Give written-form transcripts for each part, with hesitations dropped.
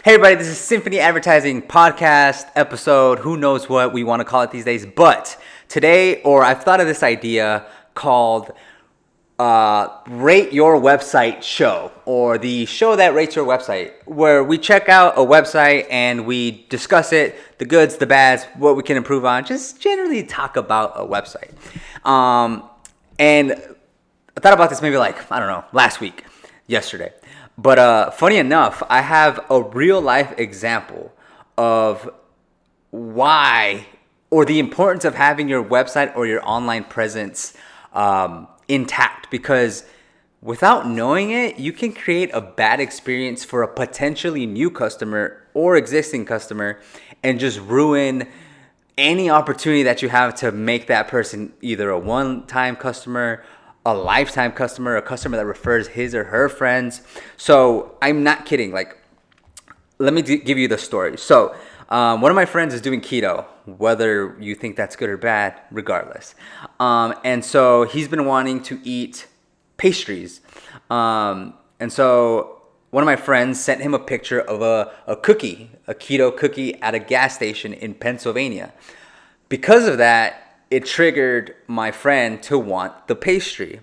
Hey everybody, this is Symphony Advertising Podcast episode. Who knows what we want to call it these days. But today, I've thought of this idea called Rate Your Website Show, or the show that rates your website, where we check out a website and we discuss it, the goods, the bads, what we can improve on, just generally talk about a website. And I thought about this maybe last week, yesterday. But funny enough, I have a real life example of why, or the importance of having your website or your online presence intact. Because without knowing it, you can create a bad experience for a potentially new customer or existing customer and just ruin any opportunity that you have to make that person either a one-time customer, a lifetime customer, a customer that refers his or her friends. So I'm not kidding. Let me give you the story. So one of my friends is doing keto, whether you think that's good or bad, regardless. And so he's been wanting to eat pastries. And so one of my friends sent him a picture of a cookie, a keto cookie at a gas station in Pennsylvania. Because of that, it triggered my friend to want the pastry.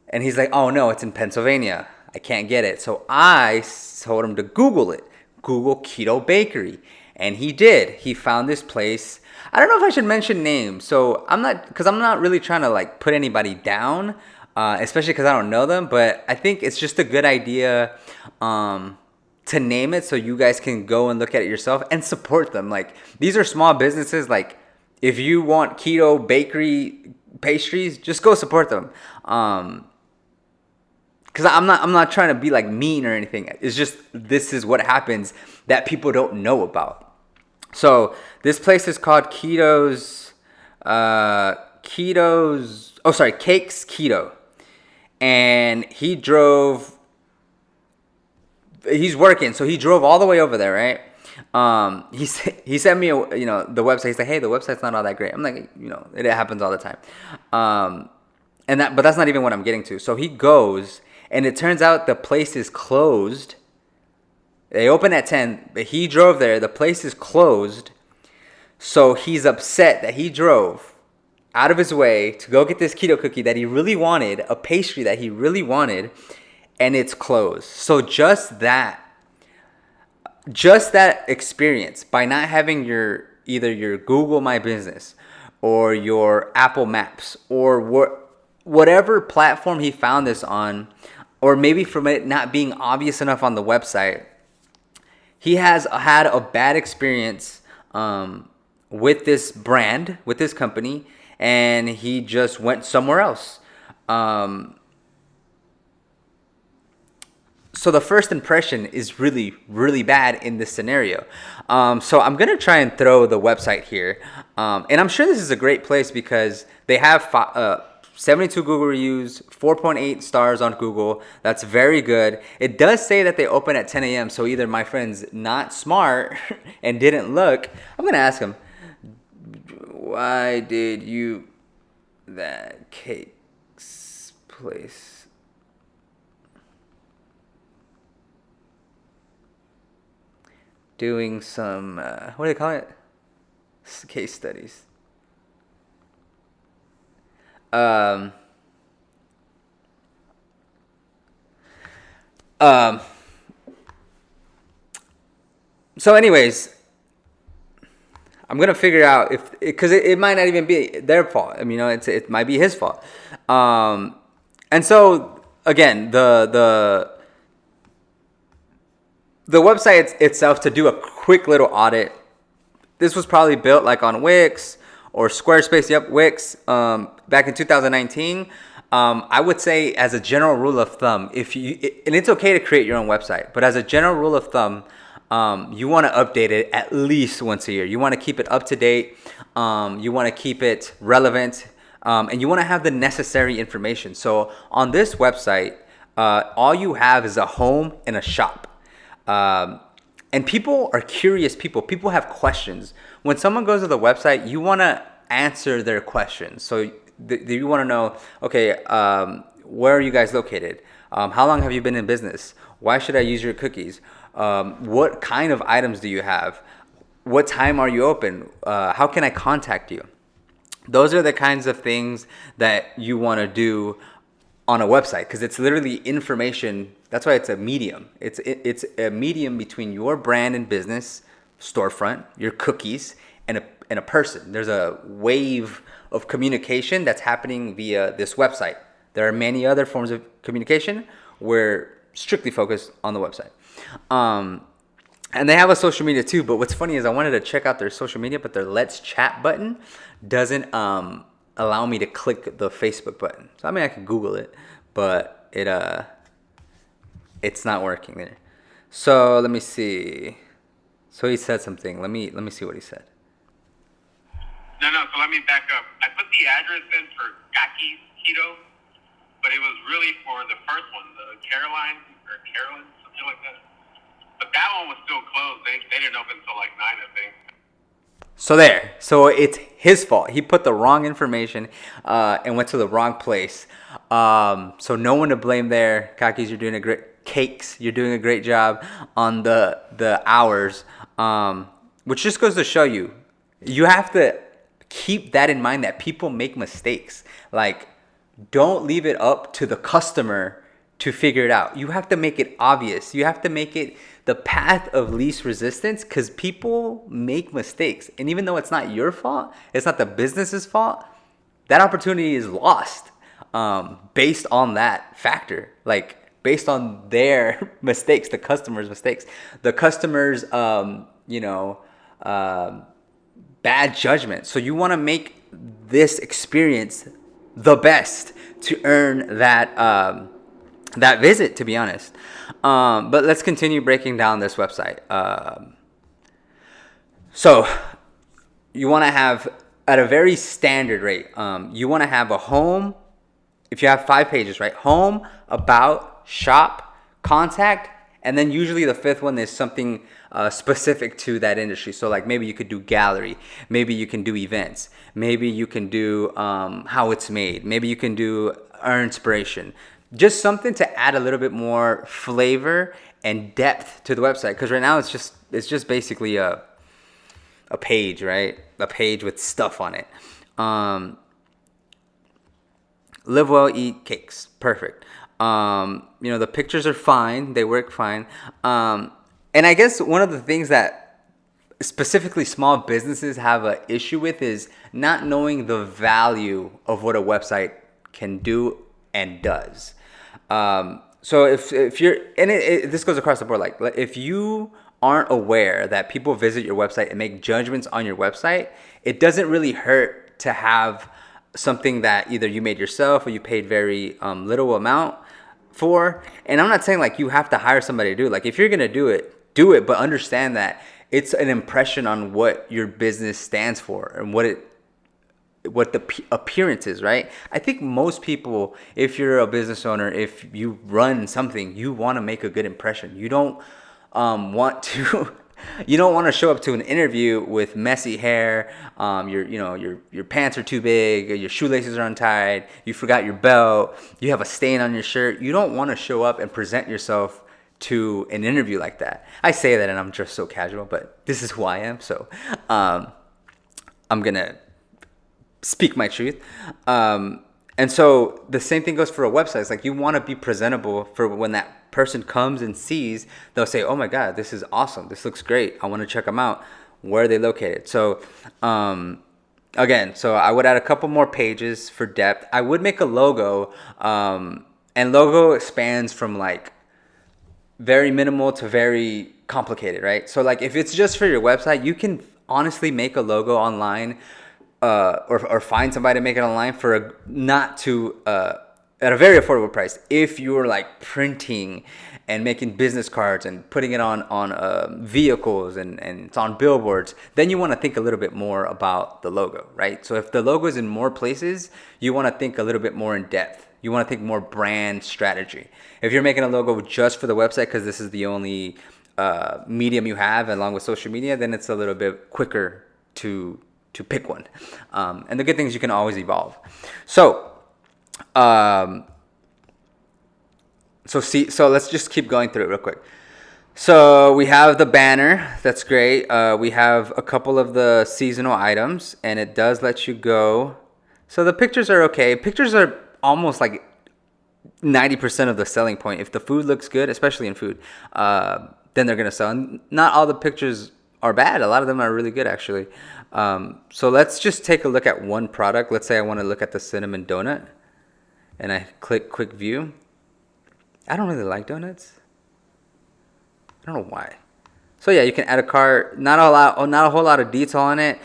And he's like, oh no, it's in Pennsylvania. I can't get it. So I told him to Google it. Google keto bakery. And he did. He found this place. I don't know if I should mention names. So I'm not really trying to put anybody down, especially because I don't know them. But I think it's just a good idea to name it so you guys can go and look at it yourself and support them. These are small businesses. If you want keto bakery pastries, just go support them. Because I'm not trying to be mean or anything. It's just this is what happens that people don't know about. So this place is called Cakes Keto. And he's working, so he drove all the way over there, right? He sent me the website. He's like, hey, the website's not all that great. I'm like, it happens all the time. But that's not even what I'm getting to. So he goes, and it turns out the place is closed. They open at 10, but he drove there. The place is closed. So he's upset that he drove out of his way to go get this keto cookie that he really wanted, a pastry that he really wanted, and it's closed. So just that experience, by not having either your Google My Business or your Apple Maps or whatever platform he found this on, or maybe from it not being obvious enough on the website, he has had a bad experience with this brand, with this company, and he just went somewhere else. So the first impression is really, really bad in this scenario. So I'm going to try and throw the website here. And I'm sure this is a great place because they have 72 Google reviews, 4.8 stars on Google. That's very good. It does say that they open at 10 a.m. So either my friend's not smart and didn't look. I'm going to ask him, why did you that Cakes place? Doing some, what do they call it? Case studies. So anyways, I'm going to figure out because it might not even be their fault. I mean, it might be his fault. And so again, the website itself, to do a quick little audit, this was probably built on Wix or Squarespace. Yep, Wix. Back in 2019. I would say, as a general rule of thumb, and it's okay to create your own website, but as a general rule of thumb, you want to update it at least once a year. You want to keep it up to date. You want to keep it relevant, and you want to have the necessary information. So on this website, all you have is a home and a shop. And people are curious people. People have questions. When someone goes to the website, you want to answer their questions. So you want to know, okay, where are you guys located? How long have you been in business? Why should I use your cookies? What kind of items do you have? What time are you open? How can I contact you? Those are the kinds of things that you want to do on a website, because it's literally information. That's why it's a medium. It's a medium between your brand and business storefront, your cookies, and a person. There's a wave of communication that's happening via this website. There are many other forms of communication. We're strictly focused on the website. And they have a social media too, but what's funny is I wanted to check out their social media, but their Let's Chat button doesn't allow me to click the Facebook button. So I mean, I could Google it, but it's not working there. So let me see. So he said something. Let me see what he said. No. So let me back up. I put the address in for Gaki's Keto, but it was really for the first one, the Carolyn, something like that. But that one was still closed. They didn't open until like 9, I think. So it's his fault. He put the wrong information and went to the wrong place. So no one to blame there. Kakis, you're doing a great job on the hours, which just goes to show you have to keep that in mind, that people make mistakes. Like, don't leave it up to the customer to figure it out. You have to make it obvious. You have to make it the path of least resistance, because people make mistakes. And even though it's not your fault, it's not the business's fault, that opportunity is lost based on that factor. Like, based on their mistakes, the customer's mistakes, the customer's, bad judgment. So you want to make this experience the best to earn that visit, to be honest. But let's continue breaking down this website. So you want to have, at a very standard rate, you want to have a home. If you have 5 pages, right? Home, about, shop, contact, and then usually the 5th one is something specific to that industry. So like maybe you could do gallery, maybe you can do events, maybe you can do how it's made, maybe you can do our inspiration. Just something to add a little bit more flavor and depth to the website, because right now it's just basically a page, right? A page with stuff on it. Live well, eat cakes. Perfect. The pictures are fine. They work fine. And I guess one of the things that specifically small businesses have an issue with is not knowing the value of what a website can do and does. So if you're, and this goes across the board, like if you aren't aware that people visit your website and make judgments on your website, it doesn't really hurt to have something that either you made yourself or you paid very little amount for. And I'm not saying like you have to hire somebody to do it. Like if you're going to do it, but understand that it's an impression on what your business stands for and what the appearance is, right? I think most people, if you're a business owner, if you run something, you want to make a good impression. You don't want to show up to an interview with messy hair. Your pants are too big, your shoelaces are untied, you forgot your belt, you have a stain on your shirt. You don't want to show up and present yourself to an interview like that. I say that and I'm just so casual, but this is who I am. So I'm gonna speak my truth. And so the same thing goes for a website. It's like you want to be presentable for when that person comes and sees, they'll say, oh my God, this is awesome. This looks great. I want to check them out. Where are they located? So again, so I would add a couple more pages for depth. I would make a logo, and logo spans from like very minimal to very complicated, right? So like if it's just for your website, you can honestly make a logo online, or find somebody to make it online for at a very affordable price. If you're like printing and making business cards and putting it on vehicles and it's on billboards, then you want to think a little bit more about the logo, right? So if the logo is in more places, you want to think a little bit more in depth. You want to think more brand strategy. If you're making a logo just for the website because this is the only medium you have along with social media, then it's a little bit quicker to pick one. And the good thing is you can always evolve. So let's just keep going through it real quick. So we have the banner. That's great. We have a couple of the seasonal items, and it does let you go. So the pictures are okay. Pictures are almost like 90% of the selling point. If the food looks good, especially in food, then they're gonna sell. And not all the pictures are bad. A lot of them are really good, actually. So let's just take a look at one product. Let's say I want to look at the cinnamon donut, and I click quick view. I don't really like donuts. I don't know why. So yeah, you can add a cart. Not a whole lot of detail on it.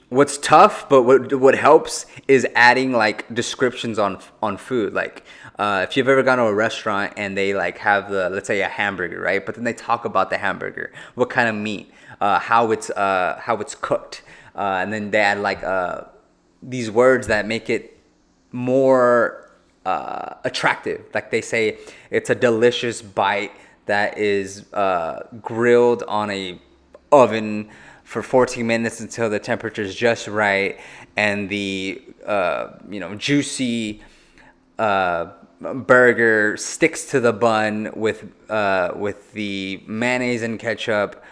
What's tough, but what helps is adding like descriptions on food. Like if you've ever gone to a restaurant and they like have the, let's say, a hamburger, right? But then they talk about the hamburger, what kind of meat, how it's cooked, and then they add like these words that make it more attractive. Like they say, it's a delicious bite that is grilled on a oven for 14 minutes until the temperature is just right, and the juicy burger sticks to the bun with the mayonnaise and ketchup.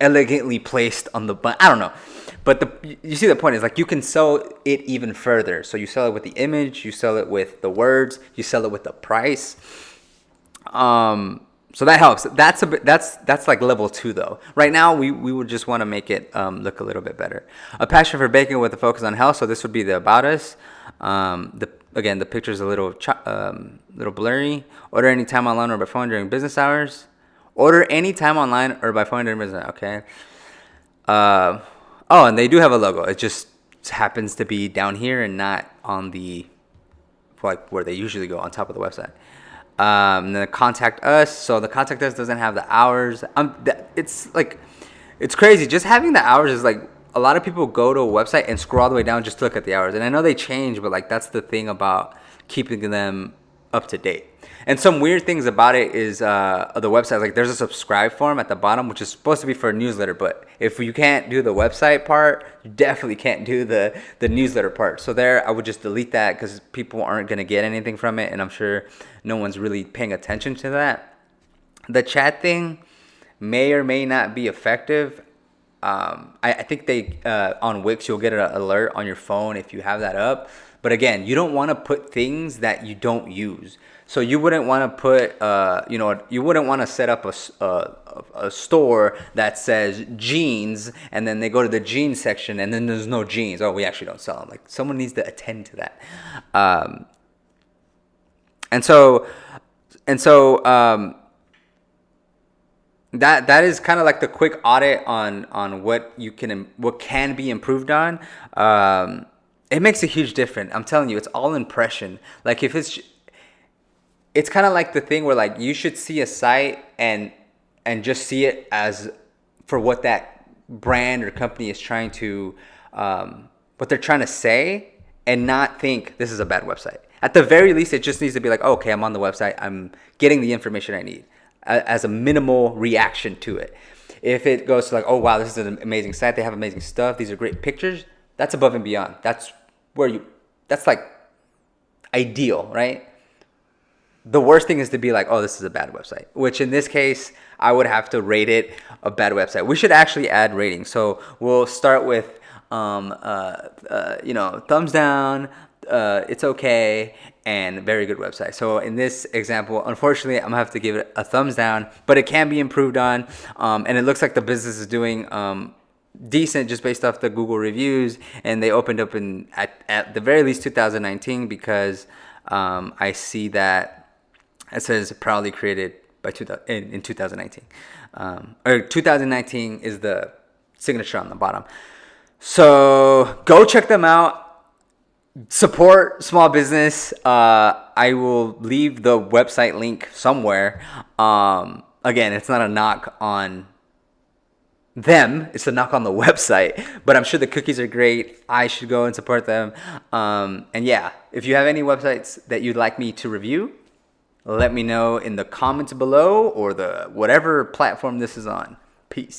Elegantly placed on the bun. I don't know, but you see the point is like you can sell it even further. So you sell it with the image, you sell it with the words, you sell it with the price. So that helps. That's like level 2 though. Right now we would just want to make it look a little bit better. A passion for baking with a focus on health. So this would be the about us. The picture's a little blurry. Order anytime online or by phone during business hours. Order anytime online or by phone during business. Okay. And they do have a logo. It just happens to be down here and not on the like where they usually go on top of the website. And then contact us. So the contact us doesn't have the hours. It's crazy. Just having the hours is like a lot of people go to a website and scroll all the way down just to look at the hours. And I know they change, but like that's the thing about keeping them up to date. And some weird things about it is the website, like there's a subscribe form at the bottom, which is supposed to be for a newsletter. But if you can't do the website part, you definitely can't do the newsletter part. So there, I would just delete that because people aren't going to get anything from it. And I'm sure no one's really paying attention to that. The chat thing may or may not be effective. I think they on Wix, you'll get an alert on your phone if you have that up. But again, you don't want to put things that you don't use. So you wouldn't want to put, you wouldn't want to set up a store that says jeans, and then they go to the jeans section, and then there's no jeans. Oh, we actually don't sell them. Like someone needs to attend to that. That is kind of like the quick audit on what can be improved on. It makes a huge difference. I'm telling you, it's all impression. Like if it's kind of like the thing where like you should see a site and just see it as for what that brand or company is trying to, what they're trying to say, and not think this is a bad website. At the very least, it just needs to be like, oh, okay, I'm on the website. I'm getting the information I need as a minimal reaction to it. If it goes to like, oh, wow, this is an amazing site. They have amazing stuff. These are great pictures. That's above and beyond. That's like ideal, right? The worst thing is to be like, oh, this is a bad website, which in this case, I would have to rate it a bad website. We should actually add ratings. So we'll start with, thumbs down, it's okay, and very good website. So in this example, unfortunately, I'm gonna have to give it a thumbs down, but it can be improved on. And it looks like the business is doing decent just based off the Google reviews, and they opened up at the very least 2019 because I see that it says proudly created by in 2019. Or 2019 is the signature on the bottom. So go check them out. Support small business. I will leave the website link somewhere. Again, it's not a knock on them, it's a knock on the website, but I'm sure the cookies are great. I should go and support them. And yeah, if you have any websites that you'd like me to review, let me know in the comments below or the whatever platform this is on. Peace.